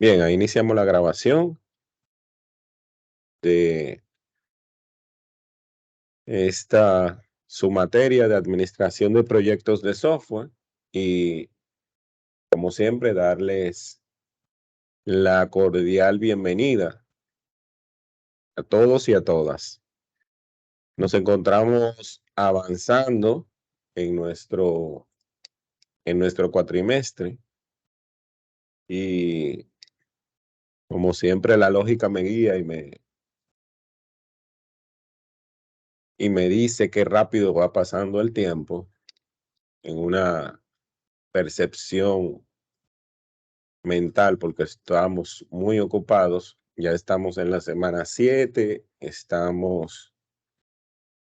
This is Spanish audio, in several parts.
Bien, ahí iniciamos la grabación de su materia de administración de proyectos de software y, como siempre, darles la cordial bienvenida a todos y a todas. Nos encontramos avanzando en nuestro cuatrimestre y, como siempre, la lógica me guía y me dice qué rápido va pasando el tiempo en una percepción mental, porque estamos muy ocupados. Ya estamos en la semana 7, estamos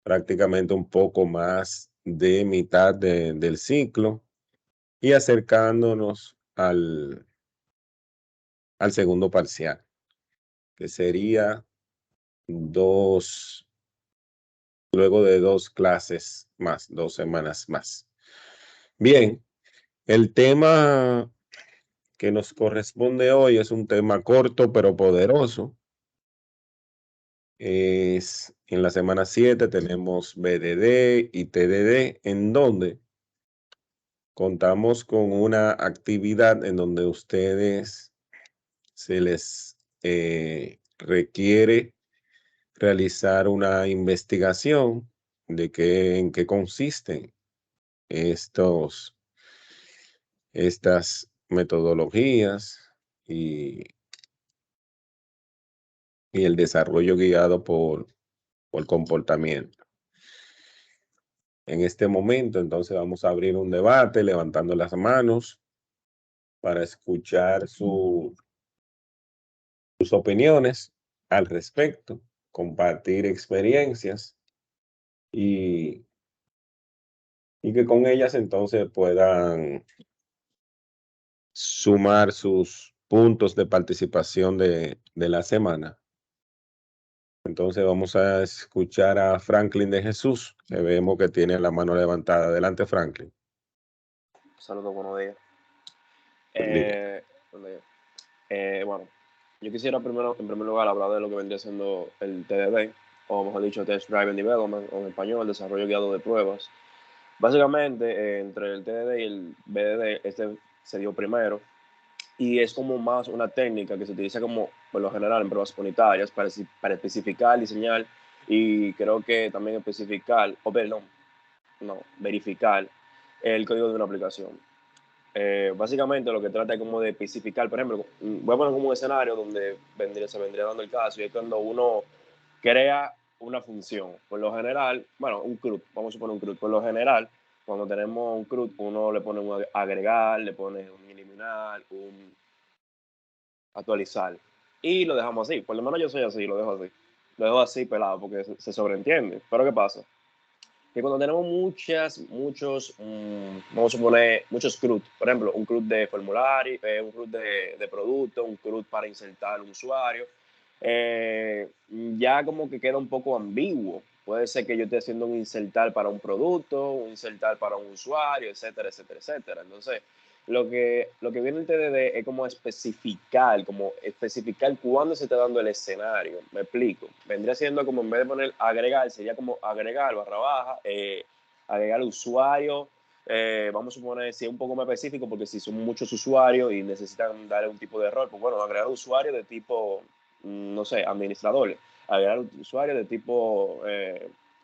prácticamente un poco más de mitad del ciclo y acercándonos al segundo parcial, que sería luego de 2 clases más, 2 semanas más. Bien, el tema que nos corresponde hoy es un tema corto pero poderoso. En la semana 7 tenemos BDD y TDD, en donde contamos con una actividad en donde ustedes se les requiere realizar una investigación de en qué consisten estas metodologías y, y el desarrollo guiado por comportamiento. En este momento, entonces, vamos a abrir un debate levantando las manos para escuchar sus opiniones al respecto, compartir experiencias y, y que con ellas entonces puedan sumar sus puntos de participación de la semana. Entonces vamos a escuchar a Franklin de Jesús, que vemos que tiene la mano levantada. Adelante, Franklin. Saludos, buenos días. Buen día. Buenos días. Bueno, yo quisiera primero, en primer lugar, hablar de lo que vendría siendo el TDD, o mejor dicho, Test Driven Development, o en español, desarrollo guiado de pruebas. Básicamente, entre el TDD y el BDD, este se dio primero, y es como más una técnica que se utiliza como, por lo general, en pruebas unitarias para especificar, diseñar, y creo que también especificar, o perdón, no, verificar el código de una aplicación. Básicamente lo que trata es como de especificar, por ejemplo, voy a poner como un escenario donde se vendría dando el caso, y es cuando uno crea una función. Por lo general, bueno, un CRUD, vamos a suponer un CRUD. Por lo general, cuando tenemos un CRUD, uno le pone un agregar, le pone un eliminar, un actualizar. Y lo dejamos así. Por lo menos yo soy así, lo dejo así. Lo dejo así pelado porque se sobreentiende. Pero ¿qué pasa? Que cuando tenemos vamos a suponer, muchos CRUD, por ejemplo, un CRUD de formulario, un CRUD de producto, un CRUD para insertar un usuario, ya como que queda un poco ambiguo. Puede ser que yo esté haciendo un insertar para un producto, un insertar para un usuario, etcétera, etcétera, etcétera. Entonces, lo que viene el TDD es como especificar cuándo se está dando el escenario. Me explico. Vendría siendo como, en vez de poner agregar, sería como agregar barra baja, agregar usuario. Vamos a suponer, si es un poco más específico, porque si son muchos usuarios y necesitan dar un tipo de error, pues bueno, agregar usuario de tipo, no sé, administrador, agregar usuario de tipo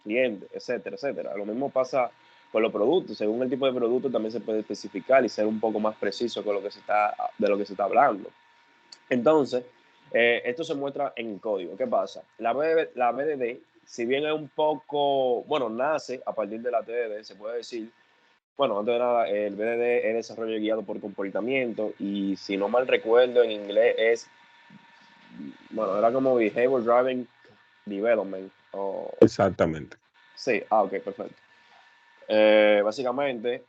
cliente, etcétera, etcétera. Lo mismo pasa con los productos. Según el tipo de producto también se puede especificar y ser un poco más preciso con de lo que se está hablando. Entonces, esto se muestra en código. ¿Qué pasa? La BDD, si bien es un poco, bueno, nace a partir de la TDD, se puede decir, bueno, antes de nada, el BDD es desarrollo guiado por comportamiento, y si no mal recuerdo, en inglés bueno, era como Behavior Driven Development. Exactamente. Sí, ok, perfecto. Básicamente,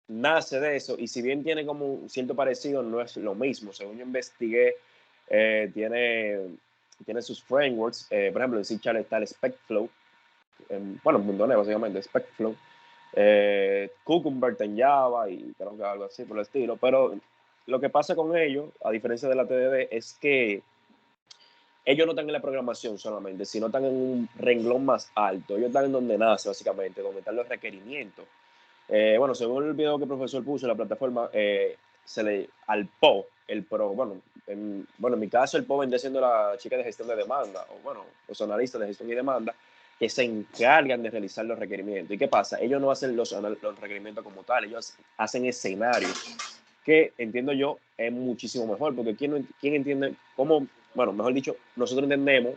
nace de eso, y si bien tiene como un cierto parecido, no es lo mismo. Según yo investigué, tiene sus frameworks. Por ejemplo, en C# está el SpecFlow, bueno, en .NET básicamente, SpecFlow, Cucumber en Java, y creo que algo así por el estilo. Pero lo que pasa con ellos, a diferencia de la TDD, es que ellos no están en la programación solamente, sino están en un renglón más alto. Ellos están en donde nace, básicamente, donde están los requerimientos. Bueno, según el video que el profesor puso en la plataforma, al PO, el PRO, bueno, en mi caso el PO vendría siendo la chica de gestión de demanda, o bueno, los analistas de gestión y demanda, que se encargan de realizar los requerimientos. ¿Y qué pasa? Ellos no hacen los requerimientos como tal, ellos hacen escenarios, que entiendo yo es muchísimo mejor, porque ¿quién entiende cómo, bueno, mejor dicho, nosotros entendemos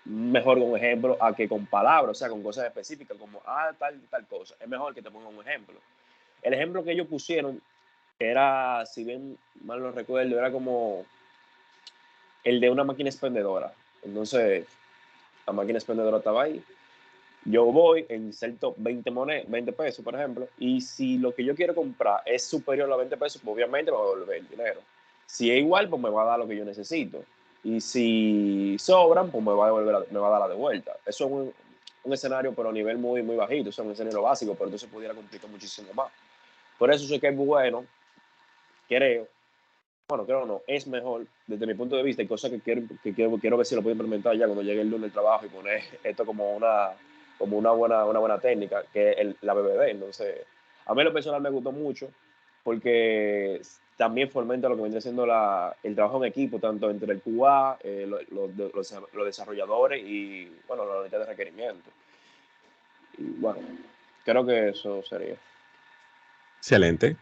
mejor con ejemplo a que con palabras, o sea, con cosas específicas, como, tal cosa. Es mejor que te pongan un ejemplo. El ejemplo que ellos pusieron era, si bien mal no recuerdo, era como el de una máquina expendedora. Entonces, la máquina expendedora estaba ahí. Yo voy, inserto 20 pesos, por ejemplo, y si lo que yo quiero comprar es superior a 20 pesos, pues obviamente me va a devolver el dinero. Si es igual, pues me va a dar lo que yo necesito. Y si sobran, pues me va a dar la de vuelta. Eso es un escenario, pero a nivel muy, muy bajito, o sea, un escenario básico, pero entonces pudiera complicar muchísimo más. Por eso sé que es bueno, creo, bueno, creo no, es mejor desde mi punto de vista, y cosas quiero ver si lo puedo implementar ya cuando llegue el lunes del trabajo y poner esto como una buena técnica, que es la BBD. Entonces, a mí lo personal me gustó mucho porque también fomenta lo que viene siendo el trabajo en equipo, tanto entre el QA, los desarrolladores y, bueno, la unidad de requerimiento. Y bueno, creo que eso sería. Excelente.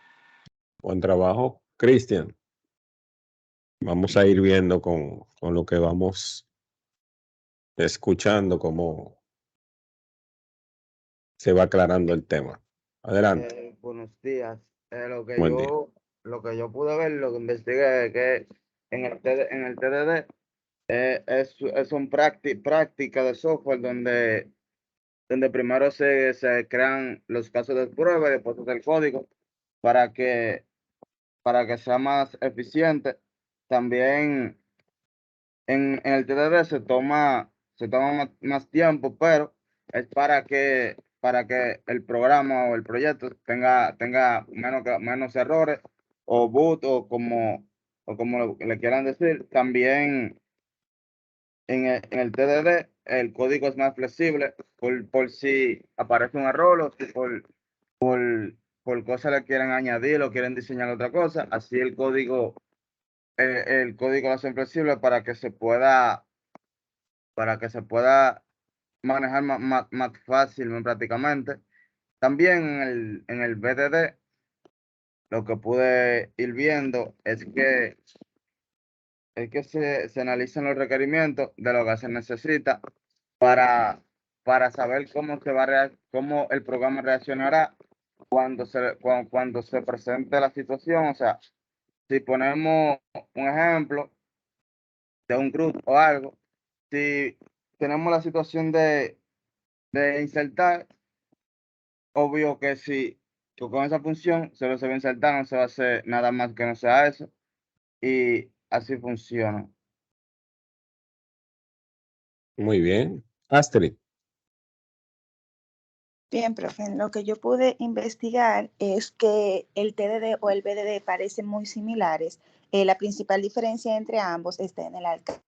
Buen trabajo. Cristian, vamos a ir viendo con lo que vamos escuchando cómo se va aclarando el tema. Adelante. Buenos días. Buen día. Lo que yo pude ver, lo que investigué, es que en el TDD es un práctica de software donde primero se crean los casos de prueba y después se hace el código para que, para que sea más eficiente. También en el TDD se toma más tiempo, pero es para que el programa o el proyecto tenga menos errores o boot o como le quieran decir. También en el TDD el código es más flexible por si aparece un error o si por cosas le quieren añadir o quieren diseñar otra cosa. Así el código lo hace flexible para que se pueda manejar más fácil prácticamente. También en el BDD, lo que pude ir viendo es que se analizan los requerimientos de lo que se necesita para, para saber cómo el programa reaccionará cuando se presente la situación. O sea, si ponemos un ejemplo de un grupo o algo, si tenemos la situación de insertar, obvio que si tú con esa función solo se va a insertar, no se va a hacer nada más que no sea eso, y así funciona. Muy bien. Astrid. Bien, profe, lo que yo pude investigar es que el TDD o el BDD parecen muy similares. La principal diferencia entre ambos está en el alcance.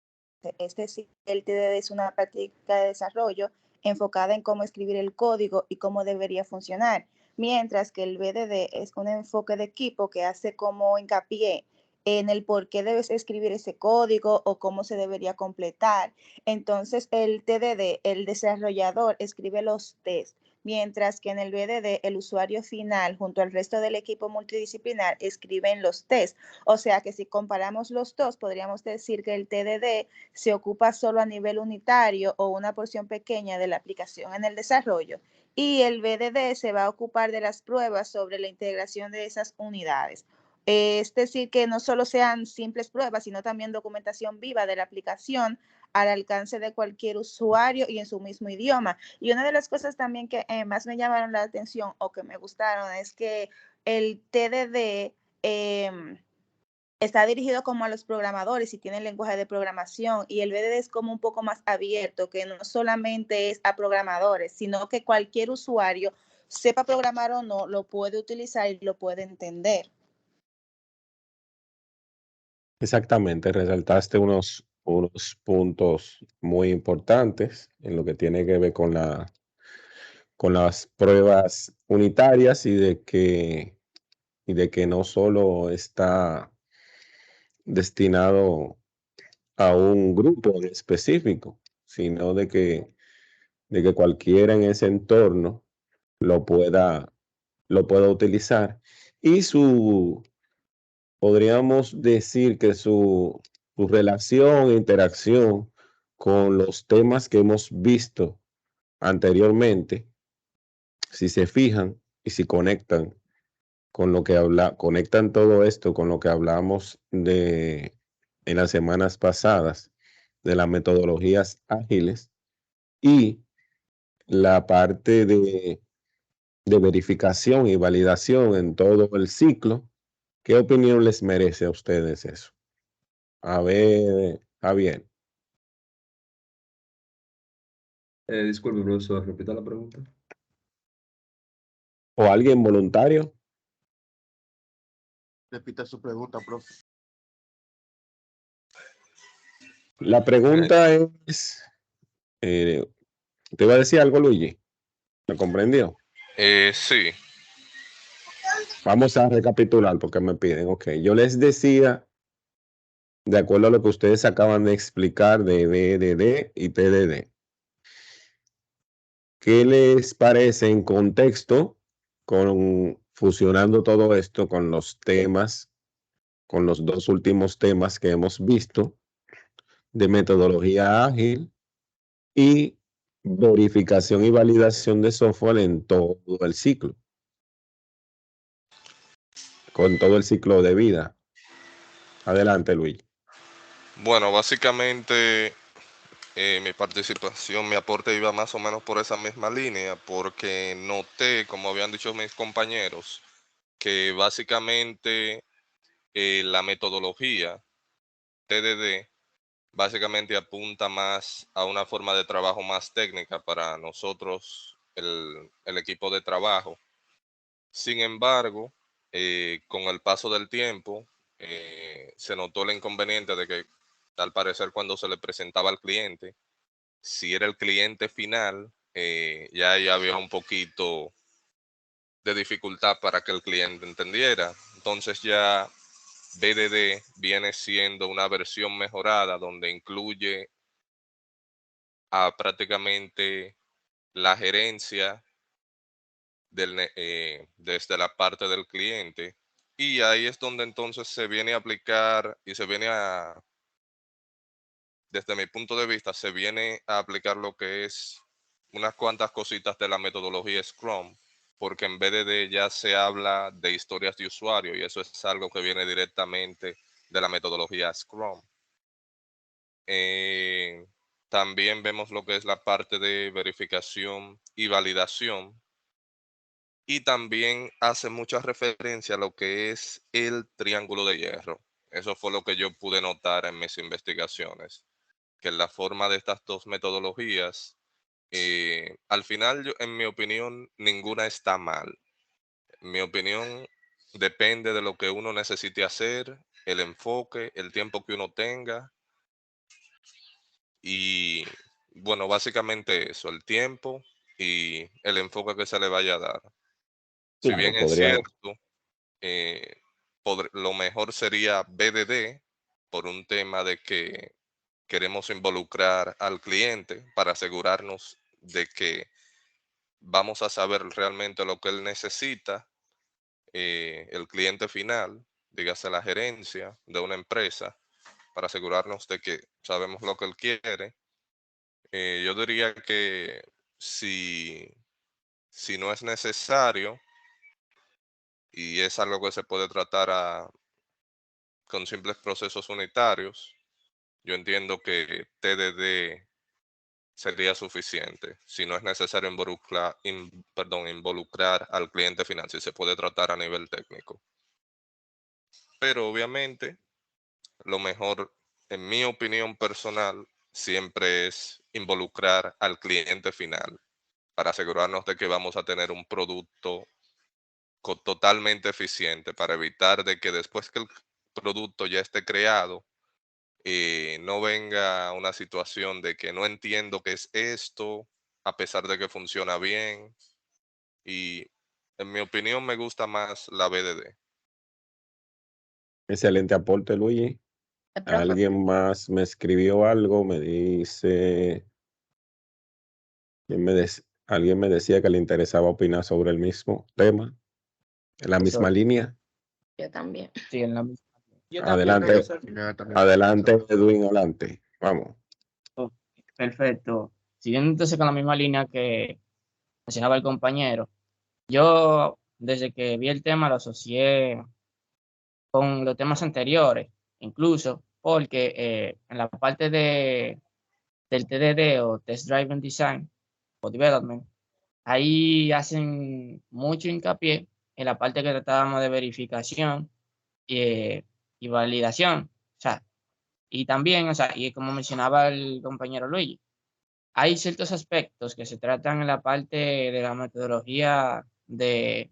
Es decir, el TDD es una práctica de desarrollo enfocada en cómo escribir el código y cómo debería funcionar, mientras que el BDD es un enfoque de equipo que hace como hincapié en el por qué debes escribir ese código o cómo se debería completar. Entonces, el TDD, el desarrollador, escribe los tests, mientras que en el BDD el usuario final junto al resto del equipo multidisciplinar escriben los tests. O sea que si comparamos los dos, podríamos decir que el TDD se ocupa solo a nivel unitario o una porción pequeña de la aplicación en el desarrollo, y el BDD se va a ocupar de las pruebas sobre la integración de esas unidades. Es decir, que no solo sean simples pruebas, sino también documentación viva de la aplicación al alcance de cualquier usuario y en su mismo idioma. Y una de las cosas también que más me llamaron la atención o que me gustaron es que el TDD está dirigido como a los programadores y tiene el lenguaje de programación, y el BDD es como un poco más abierto, que no solamente es a programadores, sino que cualquier usuario, sepa programar o no, lo puede utilizar y lo puede entender. Exactamente, resaltaste unos puntos muy importantes en lo que tiene que ver con las pruebas unitarias y de que no solo está destinado a un grupo en específico, sino de que cualquiera en ese entorno lo pueda, lo pueda utilizar. Y podríamos decir que su relación e interacción con los temas que hemos visto anteriormente, si se fijan y si conectan con lo que conectan todo esto con lo que hablamos en las semanas pasadas de las metodologías ágiles y la parte de verificación y validación en todo el ciclo. ¿Qué opinión les merece a ustedes eso? A ver, Javier. Disculpe, profesor, repita la pregunta. ¿O alguien voluntario? Repita su pregunta, profe. La pregunta es, ¿te iba a decir algo, Luigi? ¿Me comprendió? Sí, Vamos a recapitular porque me piden. Ok, yo les decía, de acuerdo a lo que ustedes acaban de explicar de BDD y TDD, ¿qué les parece en contexto fusionando todo esto con los temas, con los dos últimos temas que hemos visto de metodología ágil y verificación y validación de software en todo el ciclo, con todo el ciclo de vida? Adelante, Luis. bueno, básicamente mi participación, mi aporte iba más o menos por esa misma línea, porque noté, como habían dicho mis compañeros, que básicamente la metodología TDD básicamente apunta más a una forma de trabajo más técnica para nosotros, el equipo de trabajo. Sin embargo, con el paso del tiempo, se notó el inconveniente de que, al parecer, cuando se le presentaba al cliente, si era el cliente final, ya había un poquito de dificultad para que el cliente entendiera. Entonces ya BDD viene siendo una versión mejorada donde incluye a prácticamente la gerencia desde la parte del cliente, y ahí es donde entonces se viene a aplicar y desde mi punto de vista, se viene a aplicar lo que es unas cuantas cositas de la metodología Scrum, porque en BDD ya se habla de historias de usuario y eso es algo que viene directamente de la metodología Scrum. También vemos lo que es la parte de verificación y validación, y también hace mucha referencia a lo que es el triángulo de hierro. Eso fue lo que yo pude notar en mis investigaciones, que la forma de estas dos metodologías, al final, en mi opinión, ninguna está mal. Mi opinión depende de lo que uno necesite hacer, el enfoque, el tiempo que uno tenga y, bueno, básicamente eso, el tiempo y el enfoque que se le vaya a dar. Si Claro, bien es podría. cierto, eh, lo mejor sería BDD por un tema de que queremos involucrar al cliente para asegurarnos de que vamos a saber realmente lo que él necesita, el cliente final, dígase la gerencia de una empresa, para asegurarnos de que sabemos lo que él quiere. Yo diría que si no es necesario y es algo que se puede tratar con simples procesos unitarios, yo entiendo que TDD sería suficiente. Si no es necesario involucrar al cliente final, si se puede tratar a nivel técnico. Pero obviamente, lo mejor, en mi opinión personal, siempre es involucrar al cliente final para asegurarnos de que vamos a tener un producto totalmente eficiente, para evitar de que después que el producto ya esté creado, no venga una situación de que no entiendo qué es esto, a pesar de que funciona bien. Y en mi opinión me gusta más la BDD. Excelente aporte, Luigi. Profe, Alguien más me escribió algo, me dice, alguien me decía que le interesaba opinar sobre el mismo tema, en la misma Profesor. línea. yo también. Sí, en la misma. Adelante, adelante, Edwin, adelante. Vamos. Perfecto. Siguiendo entonces con la misma línea que mencionaba el compañero, yo desde que vi el tema lo asocié con los temas anteriores, incluso porque en la parte del TDD o Test Driven Design o Development, ahí hacen mucho hincapié en la parte que tratábamos de verificación y validación. O sea, y también, o sea, y como mencionaba el compañero Luigi, hay ciertos aspectos que se tratan en la parte de la metodología de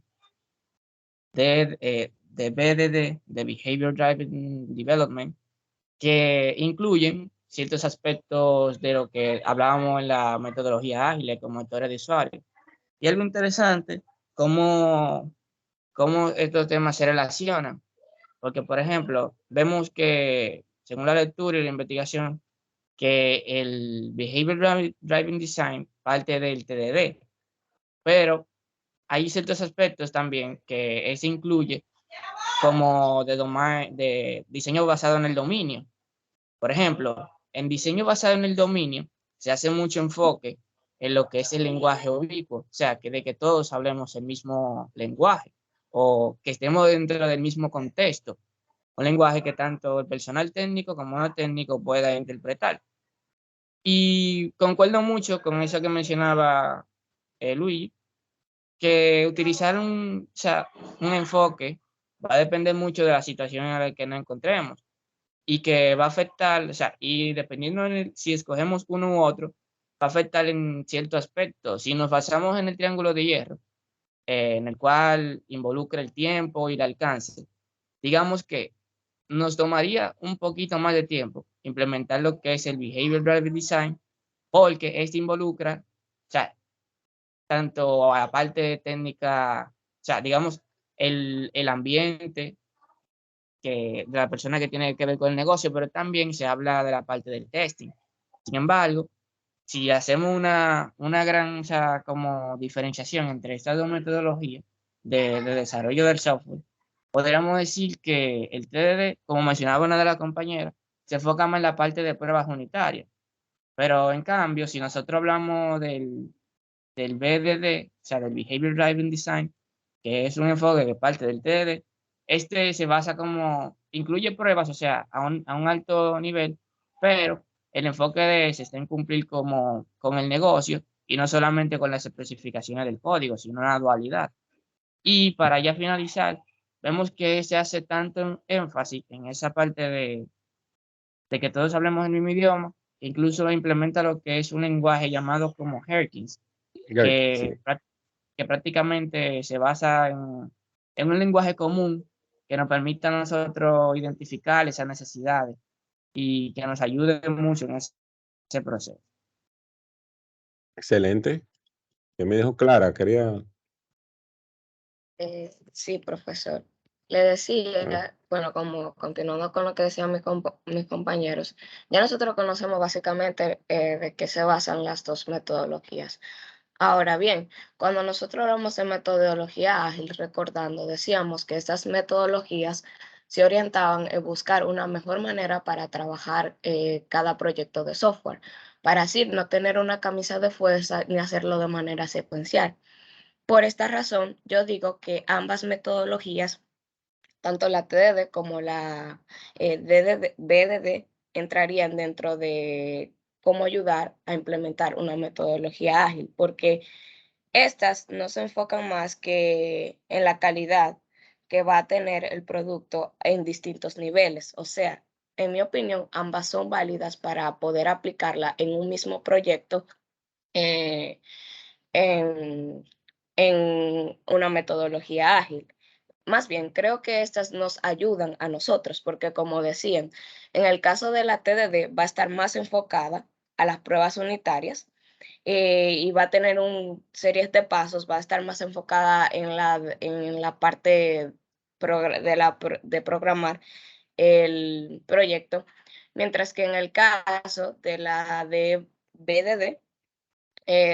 BDD, de Behavior Driven Development, que incluyen ciertos aspectos de lo que hablábamos en la metodología ágil con motores de usuario. Y algo interesante, cómo estos temas se relacionan. Porque, por ejemplo, vemos que, según la lectura y la investigación, que el Behavior Driving Design parte del TDD, pero hay ciertos aspectos también que se incluye como de diseño basado en el dominio. Por ejemplo, en diseño basado en el dominio se hace mucho enfoque en lo que es el lenguaje ubicuo, o sea, que de que todos hablemos el mismo lenguaje o que estemos dentro del mismo contexto, un lenguaje que tanto el personal técnico como no técnico pueda interpretar. Y concuerdo mucho con eso que mencionaba Luis, que utilizar o sea, un enfoque va a depender mucho de la situación en la que nos encontremos y que va a afectar, o sea, y dependiendo si escogemos uno u otro, va a afectar en cierto aspecto. Si nos basamos en el triángulo de hierro, en el cual involucra el tiempo y el alcance, digamos que nos tomaría un poquito más de tiempo implementar lo que es el Behavior Driven Design, porque este involucra, o sea, tanto a la parte técnica, o sea, digamos, el ambiente de la persona que tiene que ver con el negocio, pero también se habla de la parte del testing. Sin embargo, si hacemos una gran, o sea, como diferenciación entre estas dos metodologías de desarrollo del software, podríamos decir que el TDD, como mencionaba una de las compañeras, se enfoca más en la parte de pruebas unitarias. Pero en cambio, si nosotros hablamos del BDD, o sea, del Behavior Driven Design, que es un enfoque que parte del TDD, este se basa como, incluye pruebas, o sea, a un alto nivel, pero el enfoque de ese está en cumplir como, con el negocio y no solamente con las especificaciones del código, sino una dualidad. Y para ya finalizar, vemos que se hace tanto énfasis en esa parte de que todos hablemos el mismo idioma, que incluso implementa lo que es un lenguaje llamado como Herkins, Sí. que prácticamente se basa en un lenguaje común que nos permita a nosotros identificar esas necesidades y que nos ayude mucho en ese proceso. Excelente. Que me dijo Clara, quería. Sí, profesor. Le decía, bueno, como continuando con lo que decían mis compañeros, ya nosotros conocemos básicamente de qué se basan las dos metodologías. Ahora bien, cuando nosotros hablamos de metodología ágil, recordando, decíamos que estas metodologías se orientaban en buscar una mejor manera para trabajar cada proyecto de software, para así no tener una camisa de fuerza ni hacerlo de manera secuencial. Por esta razón, yo digo que ambas metodologías, tanto la TDD como la BDD, entrarían dentro de cómo ayudar a implementar una metodología ágil, porque estas no se enfocan más que en la calidad que va a tener el producto en distintos niveles. O sea, en mi opinión, ambas son válidas para poder aplicarla en un mismo proyecto eh, en, en una metodología ágil. más bien, creo que estas nos ayudan a nosotros, porque como decían, en el caso de la TDD va a estar más enfocada a las pruebas unitarias y va a tener series de pasos, va a estar más enfocada en la parte de programar el proyecto, mientras que en el caso de la de BDD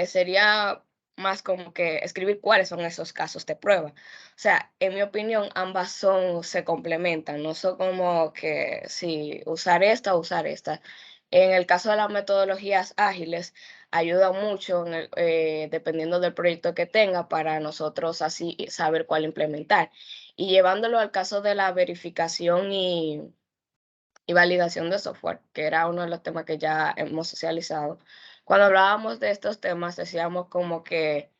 sería más como que escribir cuáles son esos casos de prueba. O sea, en mi opinión, ambas se complementan, no son como que si usar esta o usar esta. En el caso de las metodologías ágiles, ayuda mucho dependiendo del proyecto que tenga para nosotros así saber cuál implementar. Y llevándolo al caso de la verificación y validación de software, que era uno de los temas que ya hemos socializado. Cuando hablábamos de estos temas, decíamos como que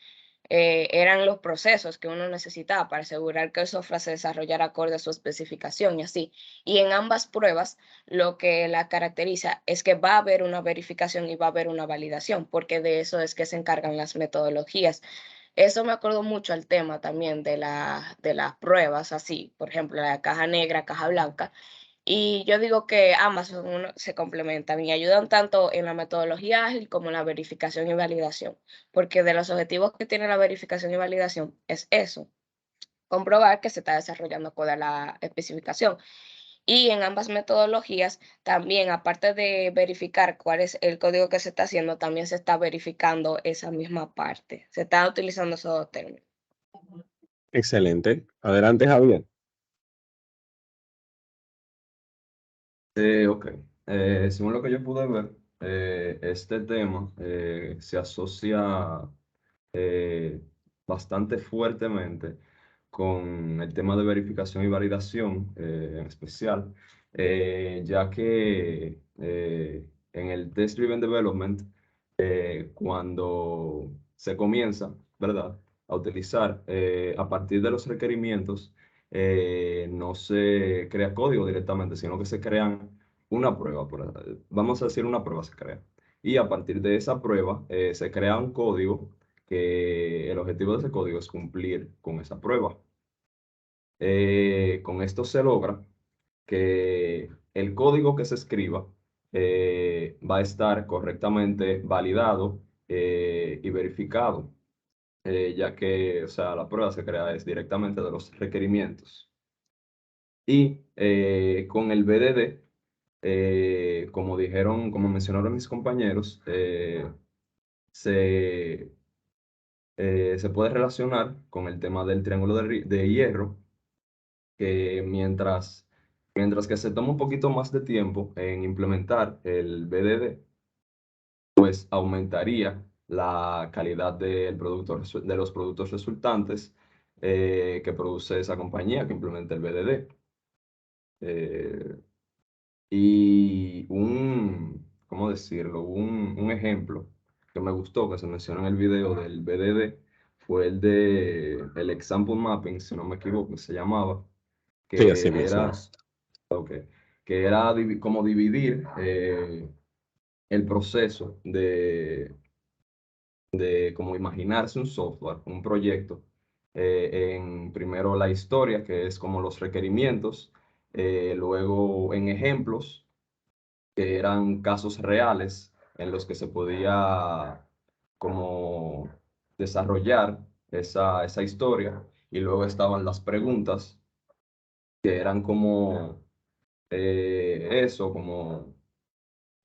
eran los procesos que uno necesitaba para asegurar que el software se desarrollara acorde a su especificación y así. Y en ambas pruebas, lo que la caracteriza es que va a haber una verificación y va a haber una validación, porque de eso es que se encargan las metodologías. Eso me acuerdo mucho al tema también de las pruebas, así, por ejemplo, la caja negra, caja blanca. Y yo digo que ambas se complementan y ayudan tanto en la metodología ágil como en la verificación y validación, porque de los objetivos que tiene la verificación y validación es eso, comprobar que se está desarrollando acorde a la especificación. Y en ambas metodologías también, aparte de verificar cuál es el código que se está haciendo, también se está verificando esa misma parte. Se está utilizando esos dos términos. Excelente. Adelante, Javier. Ok. Según lo que yo pude ver, este tema se asocia bastante fuertemente con el tema de verificación y validación en especial, ya que en el Test Driven Development, cuando se comienza, ¿verdad?, a utilizar a partir de los requerimientos, no se crea código directamente, sino que se crean una prueba, vamos a decir una prueba se crea. Y a partir de esa prueba se crea un código que el objetivo de ese código es cumplir con esa prueba. Con esto se logra que el código que se escriba va a estar correctamente validado y verificado, ya que, o sea, la prueba se crea directamente de los requerimientos. Y con el BDD, como mencionaron mis compañeros, se puede relacionar con el tema del triángulo de hierro, que mientras que se toma un poquito más de tiempo en implementar el BDD, pues aumentaría la calidad del producto, de los productos resultantes que produce esa compañía que implementa el BDD. Y ¿cómo decirlo? Un ejemplo que me gustó, que se mencionó en el video del BDD, fue el de el example mapping, si no me equivoco, se llamaba, Sí, así que mismo era, es. que era como dividir el proceso de como imaginarse un software, un proyecto, en primero la historia, que es como los requerimientos, luego en ejemplos, que eran casos reales en los que se podía como desarrollar esa historia, y luego estaban las preguntas, que eran como como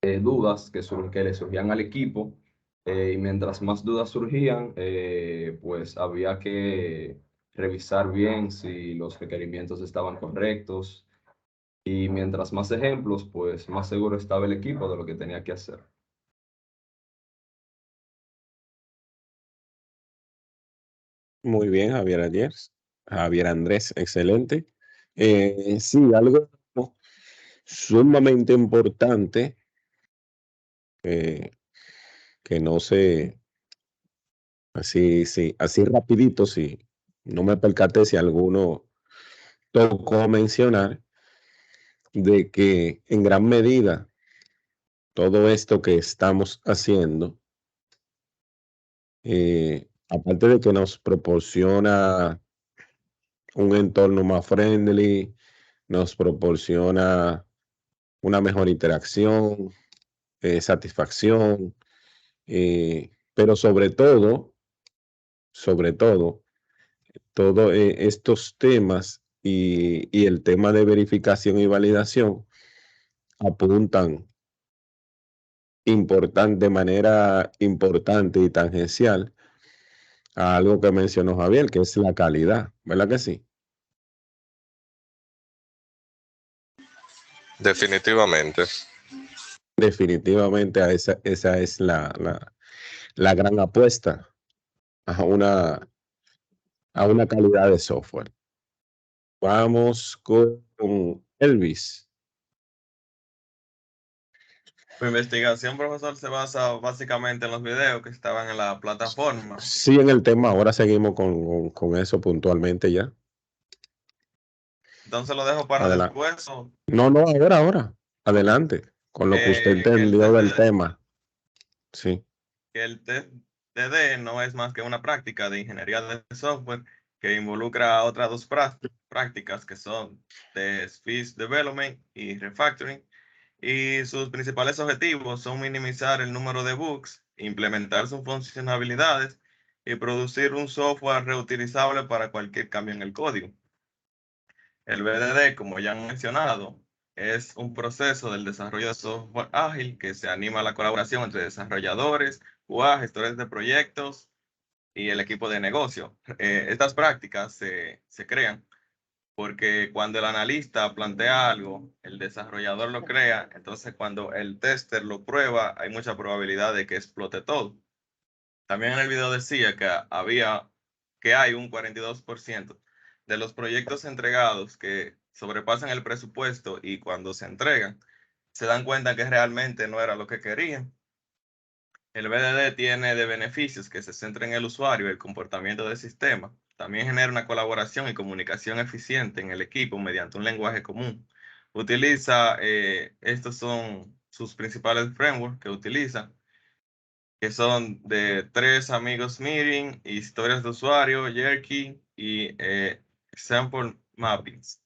dudas que le surgían al equipo, y mientras más dudas surgían, pues había que revisar bien si los requerimientos estaban correctos, y mientras más ejemplos, pues más seguro estaba el equipo de lo que tenía que hacer. Muy bien, Javier Andrés, excelente. Sí, algo sumamente importante que no sé, así, sí, así rapidito, sí, no me percaté si alguno tocó mencionar de que en gran medida todo esto que estamos haciendo, aparte de que nos proporciona un entorno más friendly, nos proporciona una mejor interacción, satisfacción, pero sobre todo, todos estos temas y el tema de verificación y validación apuntan de manera importante y tangencial a algo que mencionó Javier, que es la calidad, ¿verdad que sí? Definitivamente. Definitivamente esa es la gran apuesta a una calidad de software. Vamos con Elvis. Mi investigación, profesor, se basa básicamente en los videos que estaban en la plataforma. Sí, en el tema, ahora seguimos con eso puntualmente ya. Entonces lo dejo para Adelante. después. No, ahora. Adelante, con lo que usted entendió del tema. Sí. Que el TDD no es más que una práctica de ingeniería de software que involucra otras dos prácticas que son de Speech Development y Refactoring. Y sus principales objetivos son minimizar el número de bugs, implementar sus funcionalidades y producir un software reutilizable para cualquier cambio en el código. El BDD, como ya han mencionado, es un proceso del desarrollo de software ágil que se anima a la colaboración entre desarrolladores, QA, gestores de proyectos y el equipo de negocio. Estas prácticas se crean porque cuando el analista plantea algo, el desarrollador lo crea, entonces cuando el tester lo prueba, hay mucha probabilidad de que explote todo. También en el video decía que hay un 42% de los proyectos entregados que sobrepasan el presupuesto y cuando se entregan, se dan cuenta que realmente no era lo que querían. El BDD tiene de beneficios que se centra en el usuario y el comportamiento del sistema. También genera una colaboración y comunicación eficiente en el equipo mediante un lenguaje común. Estos son sus principales frameworks que utiliza, que son de 3 amigos meeting, historias de usuario, Jerky y sample mappings.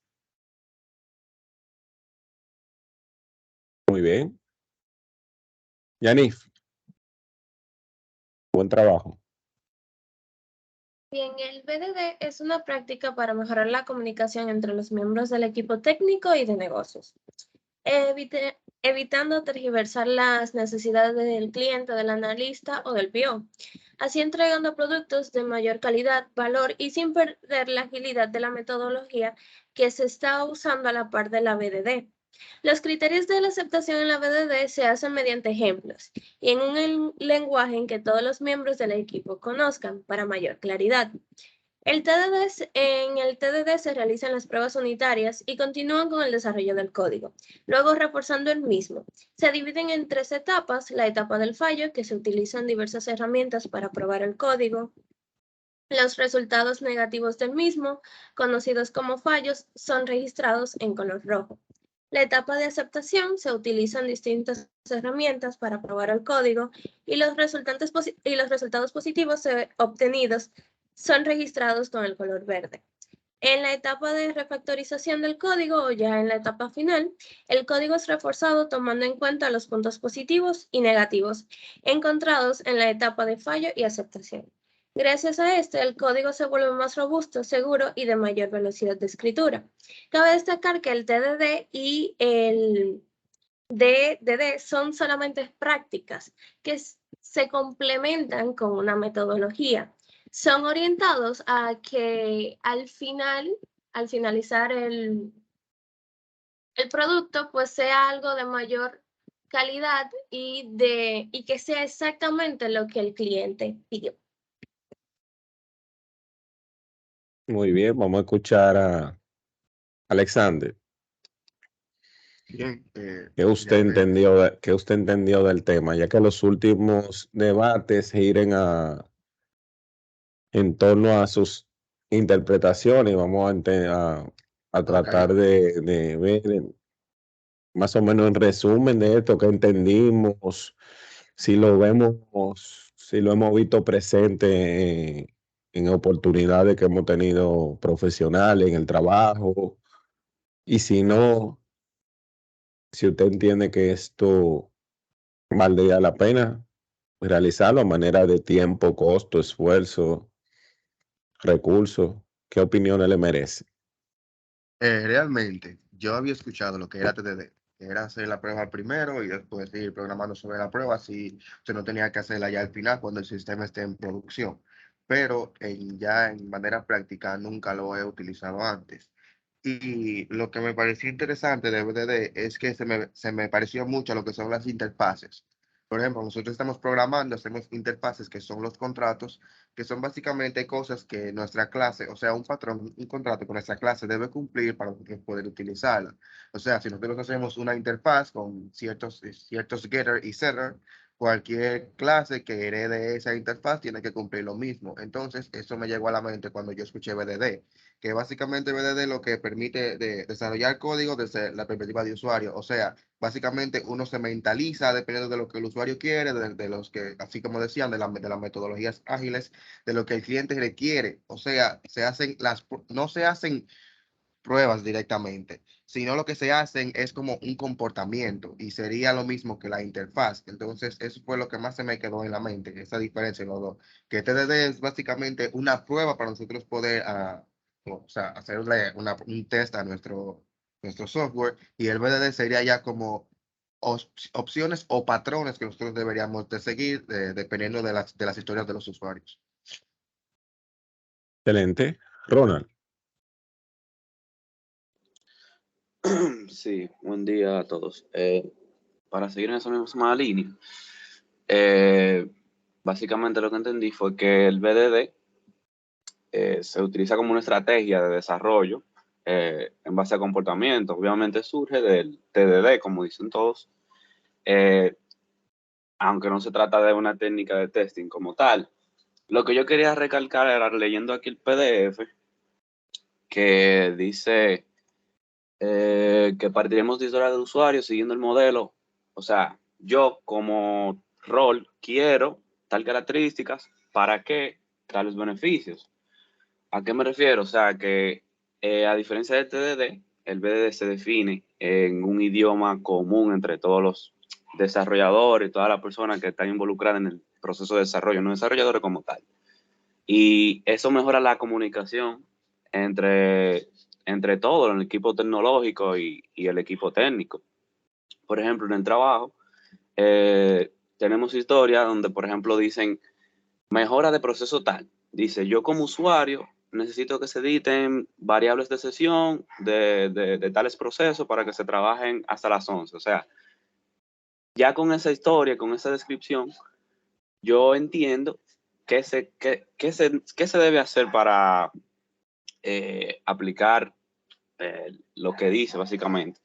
Muy bien. Yanif, buen trabajo. Bien, el BDD es una práctica para mejorar la comunicación entre los miembros del equipo técnico y de negocios, evitando tergiversar las necesidades del cliente, del analista o del PO, así entregando productos de mayor calidad, valor y sin perder la agilidad de la metodología que se está usando a la par de la BDD. Los criterios de la aceptación en la BDD se hacen mediante ejemplos y en un lenguaje en que todos los miembros del equipo conozcan para mayor claridad. En el TDD se realizan las pruebas unitarias y continúan con el desarrollo del código, luego reforzando el mismo. Se dividen en 3 etapas: la etapa del fallo, que se utilizan diversas herramientas para probar el código. Los resultados negativos del mismo, conocidos como fallos, son registrados en color rojo. La etapa de aceptación, se utilizan distintas herramientas para probar el código y los resultados positivos obtenidos son registrados con el color verde. En la etapa de refactorización del código, o ya en la etapa final, el código es reforzado tomando en cuenta los puntos positivos y negativos encontrados en la etapa de fallo y aceptación. Gracias a el código se vuelve más robusto, seguro y de mayor velocidad de escritura. Cabe destacar que el TDD y el DDD son solamente prácticas que se complementan con una metodología. Son orientados a que al finalizar el producto, pues sea algo de mayor calidad y que sea exactamente lo que el cliente pidió. Muy bien, vamos a escuchar a Alexander. Bien, ¿Qué usted entendió del tema? Ya que los últimos debates giren en torno a sus interpretaciones, vamos a tratar de ver más o menos en resumen de esto que entendimos, si lo hemos visto presente en oportunidades que hemos tenido profesionales en el trabajo. Y si no, si usted entiende que esto valdría la pena realizarlo a manera de tiempo, costo, esfuerzo, recursos, ¿qué opiniones le merece? Realmente, yo había escuchado lo que era TDD, que era hacer la prueba primero y después ir programando sobre la prueba, si usted no tenía que hacerla ya al final cuando el sistema esté en producción. Pero ya en manera práctica nunca lo he utilizado antes. Y lo que me pareció interesante de BDD es que se me pareció mucho a lo que son las interfaces. Por ejemplo, nosotros estamos programando, hacemos interfaces que son los contratos, que son básicamente cosas que nuestra clase, o sea, un patrón, un contrato que nuestra clase debe cumplir para nosotros poder utilizarla. O sea, si nosotros hacemos una interfaz con ciertos getter y setter, cualquier clase que herede esa interfaz tiene que cumplir lo mismo. Entonces, eso me llegó a la mente cuando yo escuché BDD, que básicamente BDD lo que permite desarrollar código desde la perspectiva de usuario. O sea, básicamente uno se mentaliza dependiendo de lo que el usuario quiere, de los que, así como decían, de las metodologías ágiles, de lo que el cliente requiere. O sea, no se hacen pruebas directamente, sino lo que se hacen es como un comportamiento y sería lo mismo que la interfaz. Entonces, eso fue lo que más se me quedó en la mente, esa diferencia en los dos, que TDD es básicamente una prueba para nosotros poder o sea, hacerle un test a nuestro software, y el BDD sería ya como opciones o patrones que nosotros deberíamos de seguir dependiendo de las historias de los usuarios. Excelente. Ronald. Sí, buen día a todos. Para seguir en esa misma línea, básicamente lo que entendí fue que el BDD se utiliza como una estrategia de desarrollo en base a comportamientos. Obviamente surge del TDD, como dicen todos, aunque no se trata de una técnica de testing como tal. Lo que yo quería recalcar era, leyendo aquí el PDF, que dice que partiremos de historia del usuario siguiendo el modelo. O sea, yo como rol quiero tal características para que tales beneficios. ¿A qué me refiero? O sea, que a diferencia del TDD, el BDD se define en un idioma común entre todos los desarrolladores y todas las personas que están involucradas en el proceso de desarrollo, no desarrolladores como tal. Y eso mejora la comunicación entre todo, el equipo tecnológico y el equipo técnico. Por ejemplo, en el trabajo, tenemos historias donde, por ejemplo, dicen mejora de proceso tal. Dice, yo como usuario necesito que se editen variables de sesión de tales procesos para que se trabajen hasta las 11. O sea, ya con esa historia, con esa descripción, yo entiendo qué se debe hacer para aplicar lo que dice, básicamente.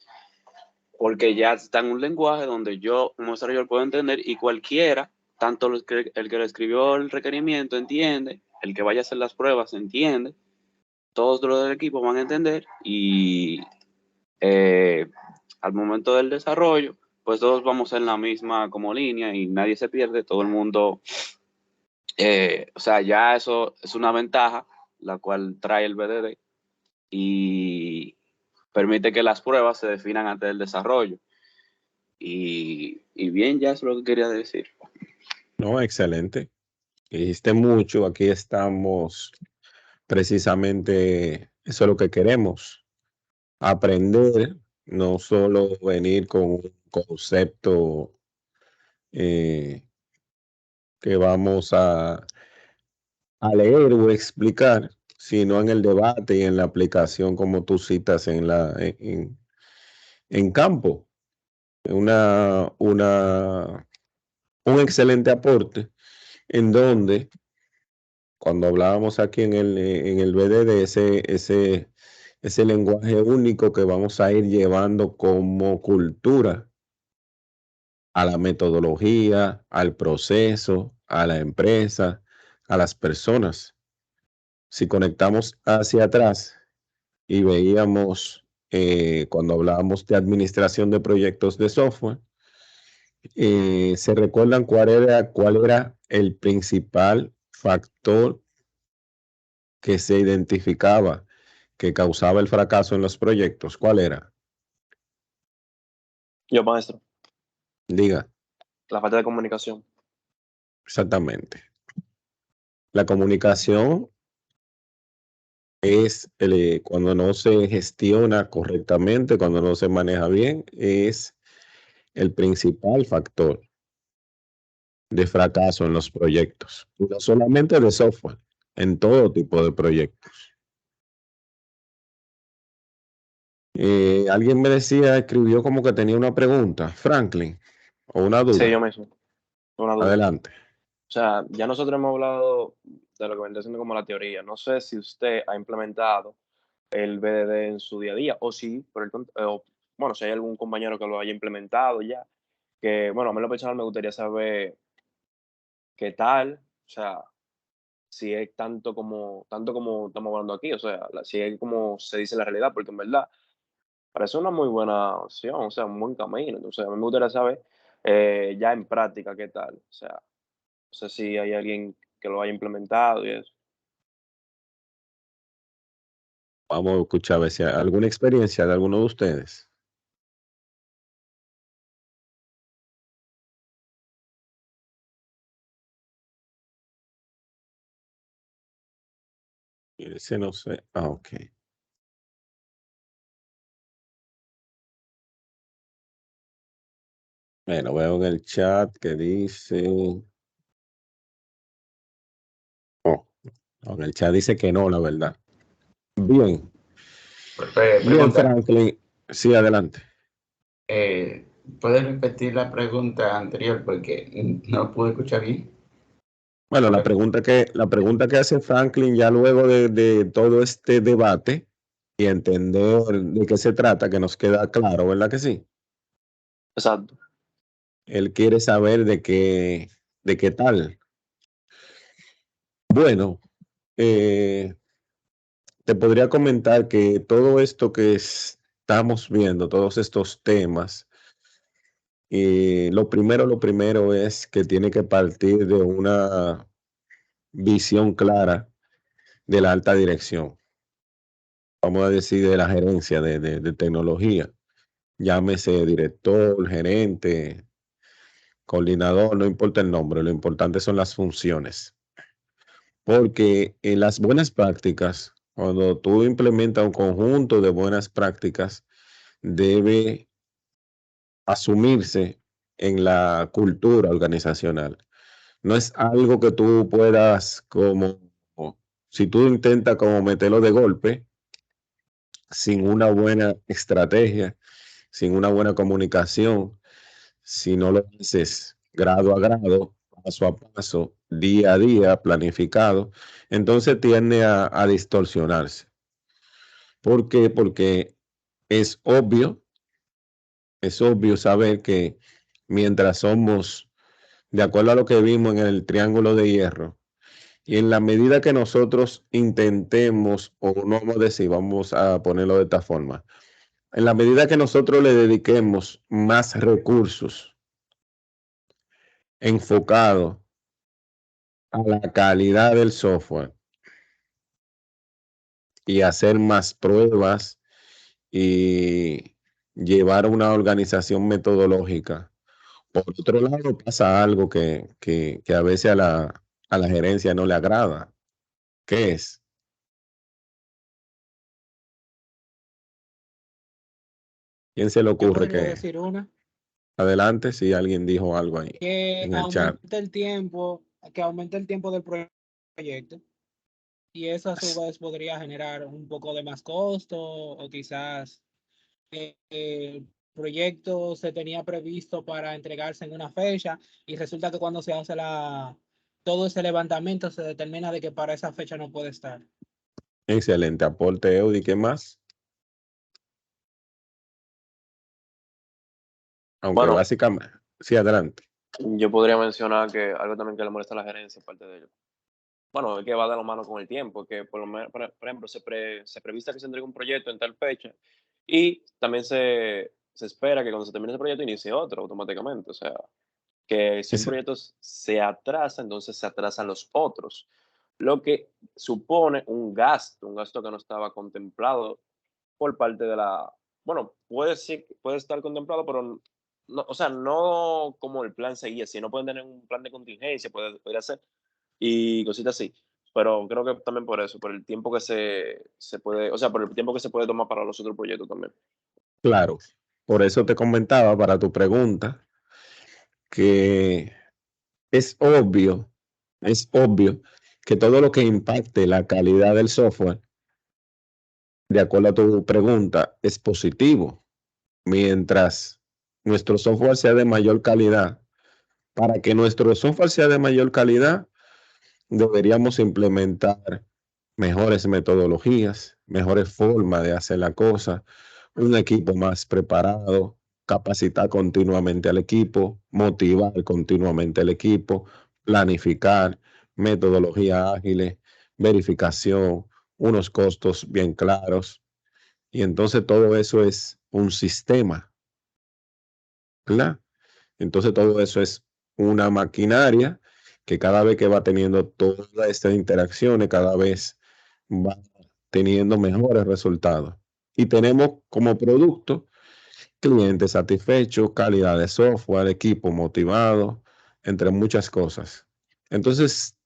Porque ya está en un lenguaje donde yo como desarrollador puedo entender, y cualquiera, tanto el que le escribió el requerimiento entiende, el que vaya a hacer las pruebas entiende, todos los del equipo van a entender, y al momento del desarrollo, pues todos vamos en la misma como línea y nadie se pierde, todo el mundo, o sea, ya eso es una ventaja, la cual trae el BDD, y permite que las pruebas se definan antes del desarrollo. Y bien, ya eso es lo que quería decir. No, excelente. Dijiste mucho, aquí estamos precisamente, eso es lo que queremos, aprender, no solo venir con un concepto que vamos a leer o explicar, sino en el debate y en la aplicación, como tú citas en campo. Un excelente aporte en donde, cuando hablábamos aquí en el BDD, ese lenguaje único que vamos a ir llevando como cultura a la metodología, al proceso, a la empresa, a las personas. Si conectamos hacia atrás y veíamos cuando hablábamos de administración de proyectos de software, ¿se recuerdan cuál era el principal factor que se identificaba que causaba el fracaso en los proyectos, ¿cuál era? Yo, maestro, Diga, la falta de comunicación. exactamente. La comunicación es cuando no se gestiona correctamente, cuando no se maneja bien, es el principal factor de fracaso en los proyectos, no solamente de software, en todo tipo de proyectos. Alguien me decía, escribió como que tenía una pregunta, Franklin, o una duda. Sí, yo mismo. Una duda. Adelante. O sea, ya nosotros hemos hablado de lo que vendría siendo como la teoría. No sé si usted ha implementado el BDD en su día a día o si, bueno, si hay algún compañero que lo haya implementado ya. Que, bueno, a mí en lo personal me gustaría saber qué tal, o sea, si es tanto como estamos hablando aquí, o sea, si es como se dice la realidad, porque en verdad parece una muy buena opción, o sea, un buen camino. Entonces, a mí me gustaría saber ya en práctica qué tal, o sea, no sé si hay alguien que lo haya implementado y eso. Vamos a escuchar a ver si hay alguna experiencia de alguno de ustedes. Ese no sé. Ah, ok. Bueno, veo en el chat que dice. Oh, en el chat dice que no, la verdad. Bien. Bien, Pregunta, Franklin. Sí, adelante. ¿puedes repetir la pregunta anterior porque no pude escuchar bien? Bueno, Ok. la pregunta que hace Franklin ya luego de todo este debate y entender de qué se trata, que nos queda claro, ¿verdad que sí? Exacto. Él quiere saber de qué tal. Bueno, te podría comentar que todo esto que estamos viendo, todos estos temas, lo primero es que tiene que partir de una visión clara de la alta dirección, vamos a decir, de la gerencia de tecnología. Llámese director, gerente, coordinador, no importa el nombre, lo importante son las funciones. Porque en las buenas prácticas, cuando tú implementas un conjunto de buenas prácticas, debe asumirse en la cultura organizacional. No es algo que tú puedas si tú intentas como meterlo de golpe, sin una buena estrategia, sin una buena comunicación, si no lo haces grado a grado, paso a paso, día a día, planificado, entonces tiende a distorsionarse. ¿Por qué? Porque es obvio saber que mientras somos, de acuerdo a lo que vimos en el triángulo de hierro, y en la medida que nosotros intentemos, o no vamos a decir, vamos a ponerlo de esta forma, en la medida que nosotros le dediquemos más recursos enfocados a la calidad del software y hacer más pruebas y llevar una organización metodológica. Por otro lado, pasa algo que a veces a la gerencia no le agrada. ¿Qué es? ¿Quién se le Yo ocurre podría que decir una, adelante si alguien dijo algo ahí que en el chat? aumente el tiempo, del proyecto y eso a su vez podría generar un poco de más costo o quizás el proyecto se tenía previsto para entregarse en una fecha y resulta que cuando se hace todo ese levantamiento se determina de que para esa fecha no puede estar. Excelente aporte, Eudi. ¿Qué más? Aunque Bueno, básicamente, sí, adelante. yo podría mencionar que algo también que le molesta a la gerencia, aparte de ello. Bueno, es que va de la mano con el tiempo, que por lo menos, por ejemplo, se prevista que se entregue un proyecto en tal fecha y también se espera que cuando se termine ese proyecto inicie otro automáticamente. O sea, que si un Ese- proyecto se atrasa, entonces se atrasan los otros. lo que supone un gasto que no estaba contemplado por parte de la, bueno, puede estar contemplado, pero no, o sea, no como el plan seguía, sino pueden tener un plan de contingencia, podría ser, y cositas así. Pero creo que también por eso, por el tiempo que se puede, o sea, por el tiempo que se puede tomar para los otros proyectos también. Claro, por eso te comentaba para tu pregunta que es obvio, es obvio que todo lo que impacte la calidad del software, de acuerdo a tu pregunta, es positivo. Mientras nuestro software sea de mayor calidad, para que nuestro software sea de mayor calidad, deberíamos implementar mejores metodologías, mejores formas de hacer la cosa, un equipo más preparado, capacitar continuamente al equipo, motivar continuamente al equipo, planificar, metodologías ágiles, verificación, unos costos bien claros. Y entonces todo eso es un sistema, ¿verdad? Entonces todo eso es una maquinaria que cada vez que va teniendo todas estas interacciones, cada vez va teniendo mejores resultados. Y tenemos como producto clientes satisfechos, calidad de software, equipo motivado, entre muchas cosas. Entonces,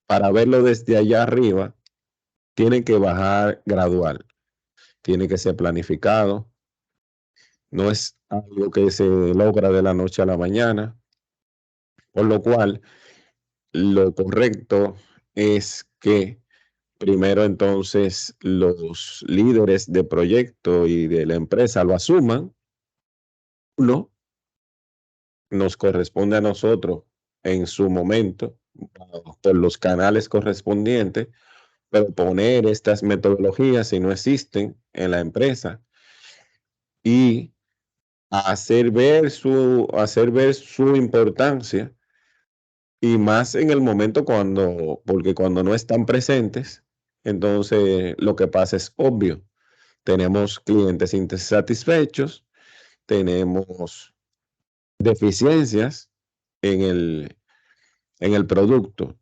para verlo desde allá arriba, tiene que bajar gradual, tiene que ser planificado. No es algo que se logra de la noche a la mañana, por lo cual lo correcto es que primero entonces los líderes de proyecto y de la empresa lo asuman. Uno, nos corresponde a nosotros en su momento, por los canales correspondientes, proponer estas metodologías si no existen en la empresa y hacer ver su importancia. Y más en el momento porque cuando no están presentes, entonces lo que pasa es obvio. Tenemos clientes insatisfechos, tenemos deficiencias en el producto.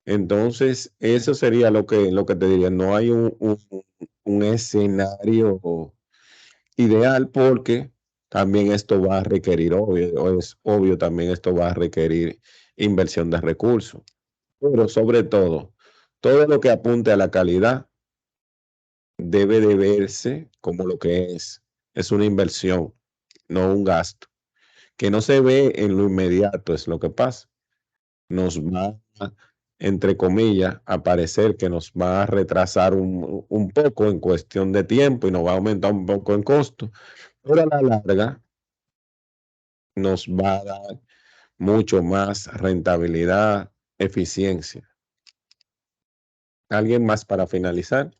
Entonces, eso sería lo que te diría. No hay un escenario ideal porque también esto va a requerir, o es obvio, también esto va a requerir inversión de recursos. Pero sobre todo lo que apunte a la calidad debe de verse como lo que es una inversión, no un gasto, que no se ve en lo inmediato, es lo que pasa. Nos va, entre comillas, a parecer que nos va a retrasar un poco en cuestión de tiempo y nos va a aumentar un poco en costo, pero a la larga nos va a dar mucho más rentabilidad, eficiencia. ¿Alguien más para finalizar?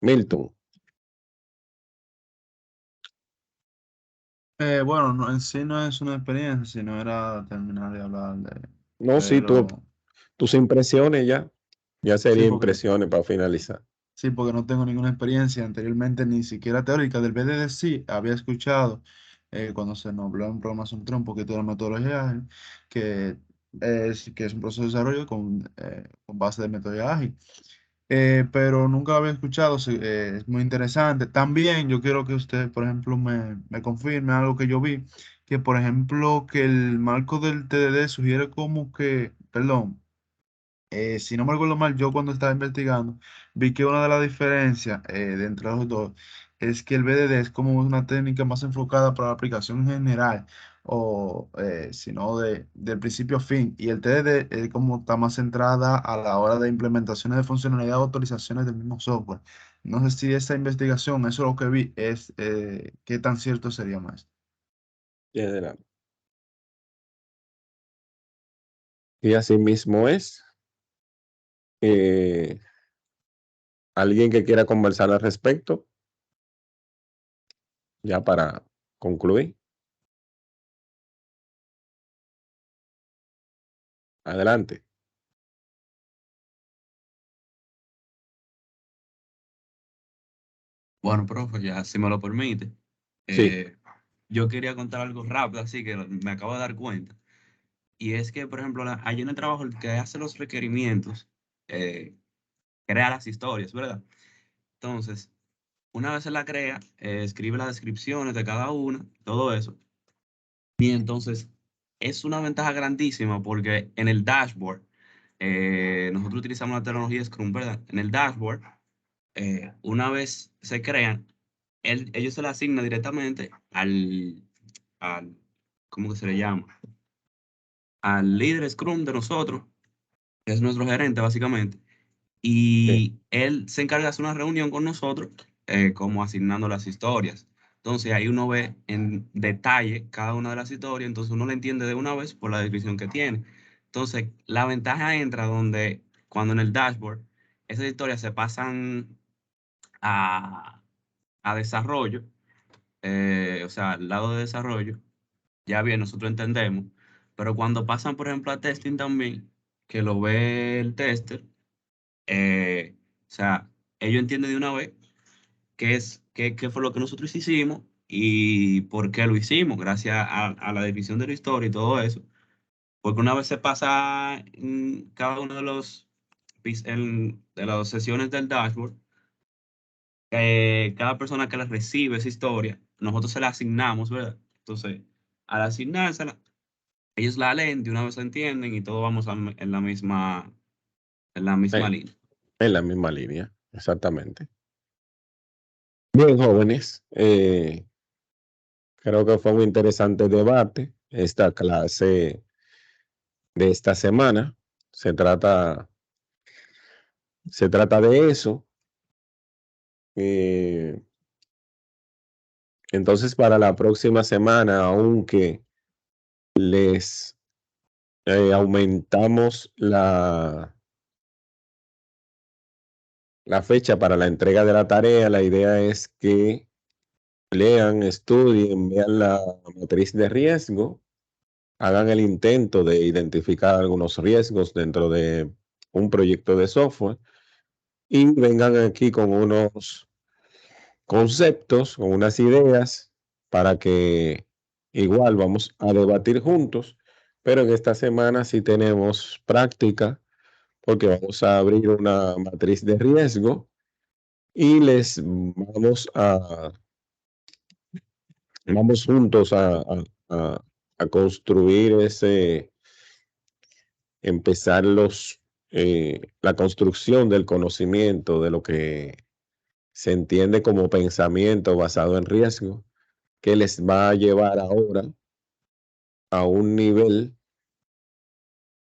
Milton. Bueno, en sí no es una experiencia, sino era terminar de hablar de... No, sí, Pero tus impresiones ya sí, sería impresiones para finalizar. sí, porque no tengo ninguna experiencia anteriormente, ni siquiera teórica del BDD. Sí, había escuchado cuando se nos habló en programación 3 un poquito de la metodología ágil, que es un proceso de desarrollo con base de metodología ágil. Pero nunca lo había escuchado, sí, es muy interesante. También yo quiero que usted, por ejemplo, me confirme algo que yo vi, que por ejemplo, que el marco del TDD sugiere como que, perdón, si no me recuerdo mal, yo cuando estaba investigando, vi que una de las diferencias de entre los dos es que el BDD es como una técnica más enfocada para la aplicación general, o sino del principio a fin, y el TDD es como está más centrada a la hora de implementaciones de funcionalidad o autorizaciones del mismo software. No sé si esta investigación, eso es lo que vi, es qué tan cierto sería más. Y adelante. Y así mismo es. Eh, ¿Alguien que quiera conversar al respecto? Ya para concluir. Adelante. Bueno, profe, ya si me lo permite. Sí. Yo quería contar algo rápido, así que me acabo de dar cuenta. Y es que, por ejemplo, allí en el trabajo, el que hace los requerimientos, crea las historias, ¿verdad? Entonces, una vez se la crea, escribe las descripciones de cada una, todo eso. Y entonces, es una ventaja grandísima porque en el dashboard, nosotros utilizamos la tecnología Scrum, ¿verdad? En el dashboard, una vez se crean, ellos se la asignan directamente al, ¿cómo que se le llama? Al líder Scrum de nosotros, que es nuestro gerente básicamente, y él se encarga de hacer una reunión con nosotros, como asignando las historias. Entonces ahí uno ve en detalle cada una de las historias, entonces uno la entiende de una vez por la descripción que tiene. Entonces la ventaja entra donde cuando en el dashboard esas historias se pasan a desarrollo, o sea, al lado de desarrollo, ya bien, nosotros entendemos, pero cuando pasan, por ejemplo, a testing también, que lo ve el tester, o sea, ellos entienden de una vez qué fue lo que nosotros hicimos y por qué lo hicimos, gracias a la división de la historia y todo eso. Porque una vez se pasa en cada uno de de las sesiones del dashboard, cada persona que la recibe esa historia, nosotros se la asignamos, ¿verdad? Entonces, al asignársela, ellos la leen, de una vez la entienden y todos vamos en la misma línea. En la misma línea, exactamente. Bien, jóvenes, creo que fue un interesante debate esta clase de esta semana. Se trata de eso. Entonces, para la próxima semana, aunque les aumentamos la fecha para la entrega de la tarea, la idea es que lean, estudien, vean la matriz de riesgo, hagan el intento de identificar algunos riesgos dentro de un proyecto de software y vengan aquí con unos conceptos, con unas ideas para que igual vamos a debatir juntos, pero en esta semana sí tenemos práctica porque vamos a abrir una matriz de riesgo y les vamos juntos a construir empezar la construcción del conocimiento de lo que se entiende como pensamiento basado en riesgo, que les va a llevar ahora a un nivel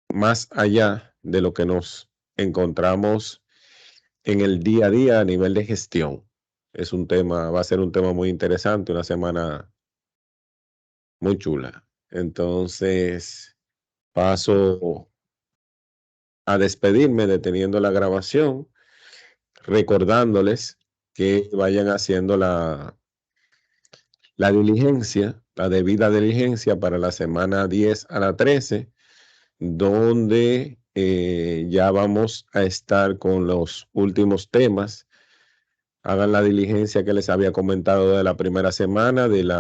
más allá de lo que nos encontramos en el día a día a nivel de gestión. Va a ser un tema muy interesante, una semana muy chula. Entonces, paso a despedirme deteniendo la grabación, recordándoles que vayan haciendo la diligencia, la debida diligencia para la semana 10 a la 13, donde ya vamos a estar con los últimos temas. Hagan la diligencia que les había comentado de la primera semana del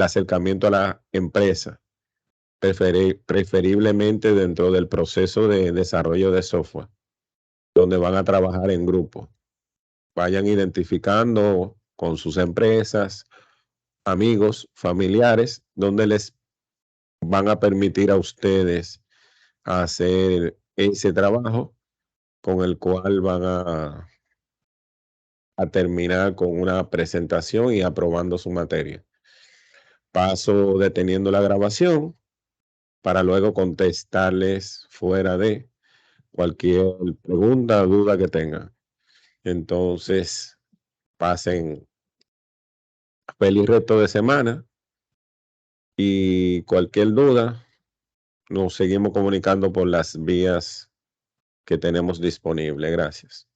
acercamiento a la empresa, preferiblemente dentro del proceso de desarrollo de software, donde van a trabajar en grupo. Vayan identificando con sus empresas, amigos, familiares, donde les van a permitir a ustedes hacer ese trabajo con el cual van a terminar con una presentación y aprobando su materia. Paso deteniendo la grabación para luego contestarles fuera de cualquier pregunta o duda que tengan. Entonces, pasen feliz resto de semana y cualquier duda nos seguimos comunicando por las vías que tenemos disponibles. Gracias.